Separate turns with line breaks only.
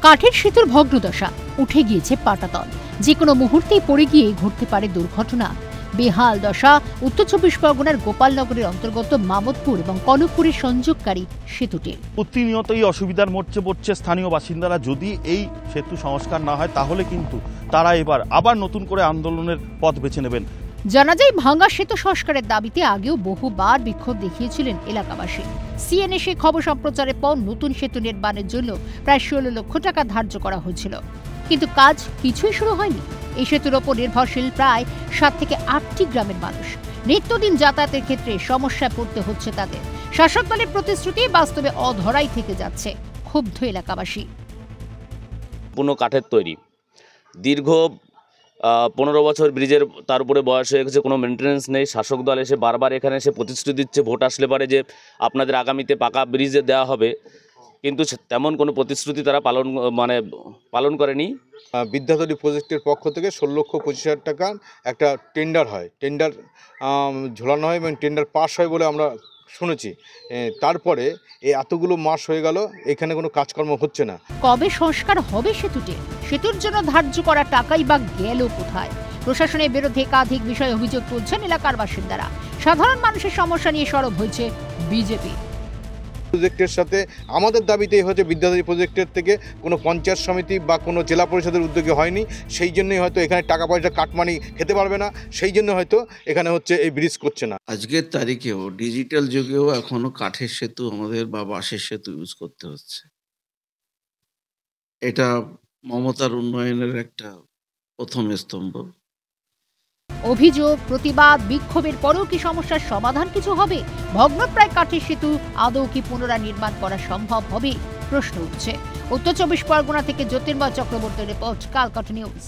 কাঠের সেতুর ভগ্নদশা, উঠে গিয়েছে পাটাতল, যে কোনো মুহূর্তেই পড়ে গিয়ে ঘটতে পারে দুর্ঘটনা। বেহাল দশা উত্তর চব্বিশ পরগনার গোপালনগরের অন্তর্গত মামদপুর এবং কনকপুরের সংযোগকারী সেতুটির।
প্রতিনিয়তই অসুবিধার মধ্যে পড়ছে স্থানীয় বাসিন্দারা। যদি এই সেতু সংস্কার না হয় তাহলে কিন্তু তারা এবার আবার নতুন করে আন্দোলনের পথ বেছে নেবেন।
জানা যায়, ভাঙা সেতু সংস্কারের দাবিতে আগেও বহুবার বিক্ষোভ দেখিয়েছিলেন এলাকাবাসী। সিএনএ খবর সম্প্রচারের পর নতুন সেতু নির্মাণের জন্য প্রায় 16 লক্ষ টাকা ধার্য করা হয়েছিল, কিন্তু কাজ কিছুই শুরু হয়নি। এই সেতুর ওপর নির্ভরশীল প্রায় 7 থেকে 8টি গ্রামের মানুষ। নিত্যদিন যাতায়াতের ক্ষেত্রে সমস্যায় পড়তে হচ্ছে তাদের। শাসক দলের প্রতিশ্রুতি বাস্তবে অধরাই থেকে যাচ্ছে, ক্ষুব্ধ এলাকাবাসী।
পুরো কাঠের তৈরি, দীর্ঘ 15 বছর ব্রিজের তার উপরে বয়স হয়ে গেছে, কোনো মেনটেন্যান্স নেই। শাসক দল এসে বারবার এখানে এসে প্রতিশ্রুতি দিচ্ছে ভোট আসলে পারে যে আপনাদের আগামীতে পাকা ব্রিজে দেওয়া হবে, কিন্তু তেমন কোনো প্রতিশ্রুতি তারা পালন করেনি।
বিদ্যাধরী প্রজেক্টের পক্ষ থেকে 16,25,000 টাকা একটা টেন্ডার হয়, টেন্ডার ঝোলানো হয় এবং টেন্ডার পাস হয় বলে আমরা শুনেছি। তারপরে এই এতগুলো মাস হয়ে গেল, এখানে কোনো কাজকর্ম হচ্ছে না।
কবে সংস্কার হবে সেতুটির? সেতুর জন্য ধার্য করা টাকাই বা গেল কোথায়? প্রশাসনের বিরুদ্ধে একাধিক বিষয়ে অভিযোগ তুলছেন এলাকার বাসিন্দারা। সাধারণ মানুষের সমস্যা নিয়ে সরব হয়েছে বিজেপি।
প্রজেক্টের সাথে আমাদের দাবিতেই হচ্ছে বিদ্যাধরী প্রজেক্টের থেকে কোনো পঞ্চায়েত সমিতি বা কোনো জেলা পরিষদের উদ্যোগে হয়নি, সেই জন্যই হয়তো এখানে টাকা পয়সা কাটমানি খেতে পারবে না, সেই জন্য হয়তো এখানে হচ্ছে এই ব্রিজ করছে না।
আজকের তারিখেও ডিজিটাল যুগেও এখনো কাঠের সেতু আমাদের বা বাঁশের সেতু ইউজ করতে হচ্ছে। এটা মমতার উন্নয়নের একটা প্রথম স্তম্ভ।
অভিযোগ, প্রতিবাদ, বিক্ষোভের পরেও কি সমস্যার সমাধান কিছু হবে? ভগ্নপ্রায় কাঠের সেতু আদৌ কি পুনর্নির্মাণ করা সম্ভব হবে? প্রশ্ন উঠছে। উত্তর চব্বিশ পরগনা থেকে জ্যোতির্ময় চক্রবর্তীর রিপোর্ট, কালকাটা নিউজ।